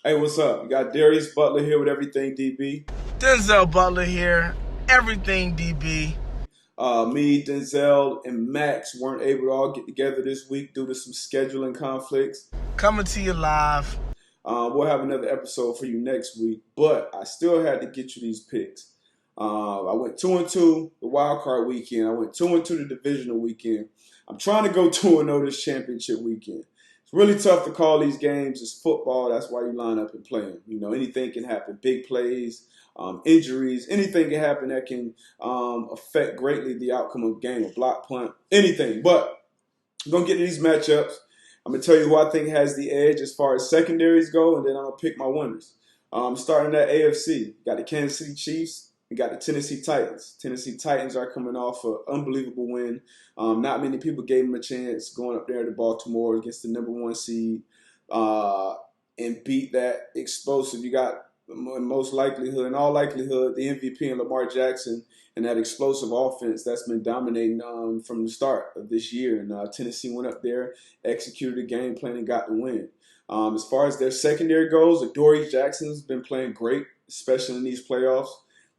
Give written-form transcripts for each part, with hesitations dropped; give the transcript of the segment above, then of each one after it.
Hey, what's up? You got Darius Butler here with everything DB. Denzel Butler here. Everything DB. Me, Denzel, and Max weren't able to all get together this week due to some scheduling conflicts. Coming to you live. We'll have another episode for you next week, but I still had to get you these picks. I went 2-2 the wild card weekend. I went 2-2 the divisional weekend. I'm trying to go 2-0 this championship weekend. It's really tough to call these games. It's football. That's why you line up and play them. You know, anything can happen. Big plays, injuries, anything can happen that can affect greatly the outcome of the game. A block punt, anything. But I'm going to get to these matchups. I'm going to tell you who I think has the edge as far as secondaries go, and then I'm going to pick my winners. Starting at AFC, got the Kansas City Chiefs. We got the Tennessee Titans. Tennessee Titans are coming off an unbelievable win. Not many people gave them a chance going up there to Baltimore against the number one seed and beat that explosive. You got, in all likelihood, the MVP and Lamar Jackson and that explosive offense that's been dominating from the start of this year. And Tennessee went up there, executed the game plan, and got the win. As far as their secondary goes, Darius Jackson's been playing great, especially in these playoffs.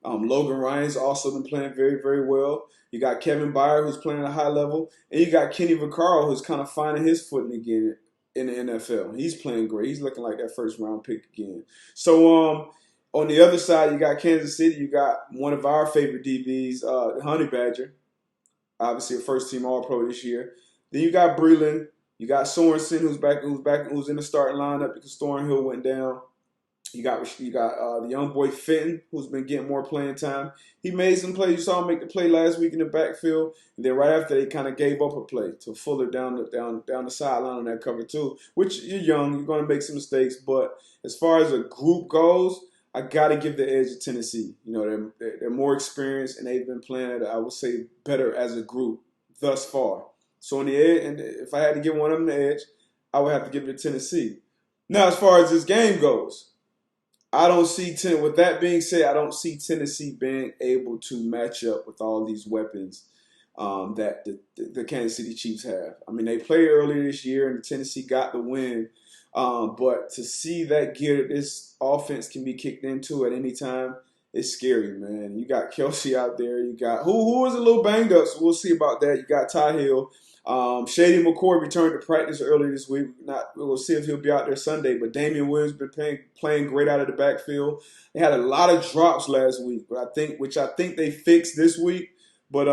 Logan Ryan's also been playing very, very well. You got Kevin Byard, who's playing at a high level, and you got Kenny Vaccaro, who's kind of finding his footing again in the NFL. He's playing great. He's looking like that first round pick again. So on the other side, you got Kansas City. You got one of our favorite DBs, the Honey Badger, obviously a first team All Pro this year. Then you got Breland. You got Sorensen, who's in the starting lineup because Thornhill went down. You got the young boy Fenton, who's been getting more playing time. He made some plays. You saw him make the play last week in the backfield, and then right after they kind of gave up a play to Fuller down the sideline on that cover too. Which you're young, you're going to make some mistakes, but as far as a group goes, I got to give the edge to Tennessee. You know, they're more experienced and they've been playing, I would say, better as a group thus far. So on the edge, and if I had to give one of them the edge, I would have to give it to Tennessee. Now, as far as this game goes. I don't see with that being said, I don't see Tennessee being able to match up with all these weapons that the Kansas City Chiefs have. I mean, they played earlier this year and Tennessee got the win. But to see that gear that this offense can be kicked into at any time, it's scary, man. You got Kelsey out there. You got who is a little banged up, so we'll see about that. You got Ty Hill. Shady McCoy returned to practice earlier this week. We'll see if he'll be out there Sunday. But Damian Williams been playing great out of the backfield. They had a lot of drops last week, but I think they fixed this week. But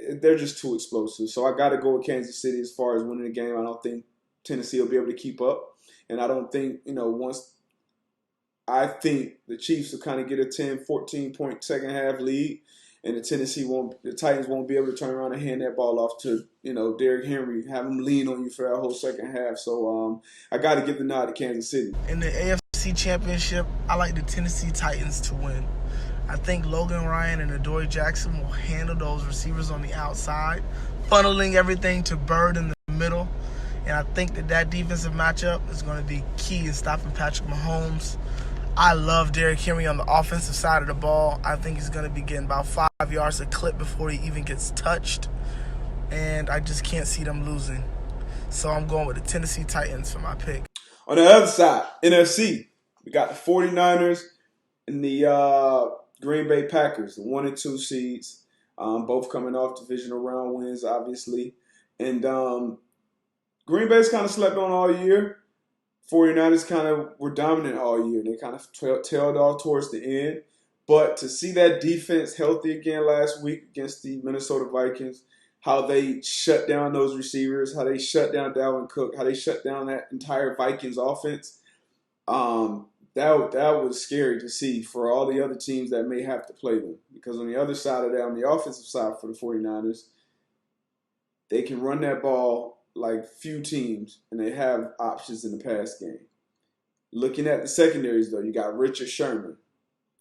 they're just too explosive. So I got to go with Kansas City as far as winning the game. I don't think Tennessee will be able to keep up, and I don't think once. I think the Chiefs will kind of get a 10, 14-point second half lead, and the Titans won't be able to turn around and hand that ball off to, Derrick Henry, have him lean on you for that whole second half. So I got to give the nod to Kansas City. In the AFC Championship, I like the Tennessee Titans to win. I think Logan Ryan and Adoree Jackson will handle those receivers on the outside, funneling everything to Bird in the middle. And I think that defensive matchup is going to be key in stopping Patrick Mahomes. I love Derrick Henry on the offensive side of the ball. I think he's going to be getting about 5 yards a clip before he even gets touched. And I just can't see them losing. So I'm going with the Tennessee Titans for my pick. On the other side, NFC, we got the 49ers and the Green Bay Packers, the 1 and 2 seeds, both coming off divisional round wins, obviously. And Green Bay's kind of slept on all year. 49ers kind of were dominant all year. They kind of tailed off towards the end. But to see that defense healthy again last week against the Minnesota Vikings, how they shut down those receivers, how they shut down Dalvin Cook, how they shut down that entire Vikings offense, that was scary to see for all the other teams that may have to play them. Because on the other side of that, on the offensive side for the 49ers, they can run that ball like few teams, and they have options in the pass game. Looking at the secondaries, though, you got Richard Sherman,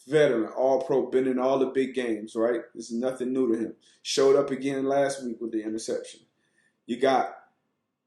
veteran, all-pro, been in all the big games, right? This is nothing new to him. Showed up again last week with the interception. You got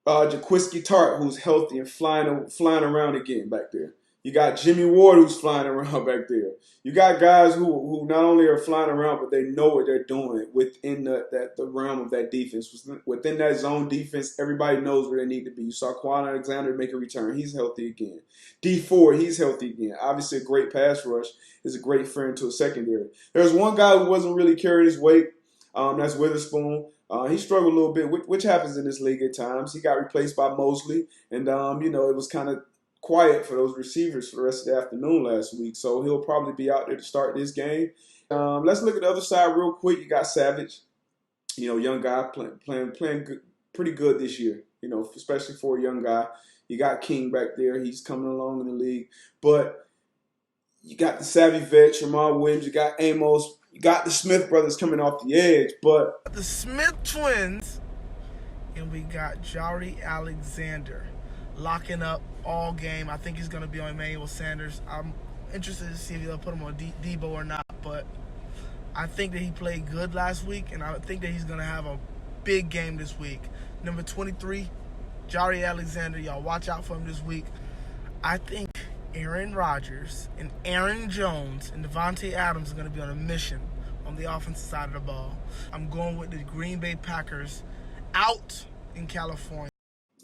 Jaquiski Tart, who's healthy and flying around again back there. You got Jimmy Ward who's flying around back there. You got guys who not only are flying around, but they know what they're doing within the realm of that defense. Within that zone defense, everybody knows where they need to be. You saw Quan Alexander make a return. He's healthy again. D Ford, he's healthy again. Obviously, a great pass rush is a great friend to a secondary. There's one guy who wasn't really carrying his weight. That's Witherspoon. He struggled a little bit, which happens in this league at times. He got replaced by Mosley, and it was kind of quiet for those receivers for the rest of the afternoon last week. So he'll probably be out there to start this game. Let's look at the other side real quick. You got Savage, young guy playing good, pretty good this year. Especially for a young guy. You got King back there. He's coming along in the league, but you got the savvy vet, Jamal Williams. You got Amos. You got the Smith brothers coming off the edge, but The Smith twins, and we got Jari Alexander locking up all game. I think he's going to be on Emmanuel Sanders. I'm interested to see if they'll put him on Debo or not, but I think that he played good last week, and I think that he's going to have a big game this week. Number 23, Jari Alexander. Y'all watch out for him this week. I think Aaron Rodgers and Aaron Jones and Devontae Adams are going to be on a mission on the offensive side of the ball. I'm going with the Green Bay Packers out in California.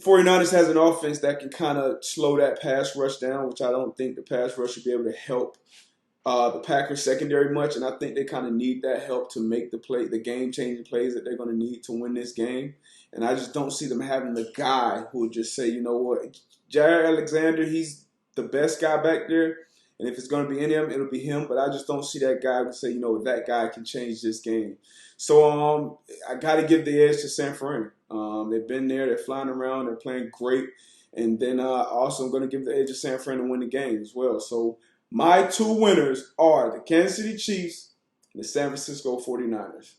49ers has an offense that can kind of slow that pass rush down, which I don't think the pass rush should be able to help the Packers secondary much, and I think they kind of need that help to make the game-changing plays that they're going to need to win this game. And I just don't see them having the guy who would just say, you know what, Jair Alexander, he's the best guy back there, and if it's going to be him, it'll be him. But I just don't see that guy who say, that guy can change this game. So I got to give the edge to San Fran. They've been there, they're flying around, they're playing great, and then also I'm going to give the edge to San Fran to win the game as well. So my two winners are the Kansas City Chiefs and the San Francisco 49ers.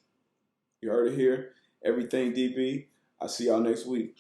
You heard it here. Everything DB. I'll see y'all next week.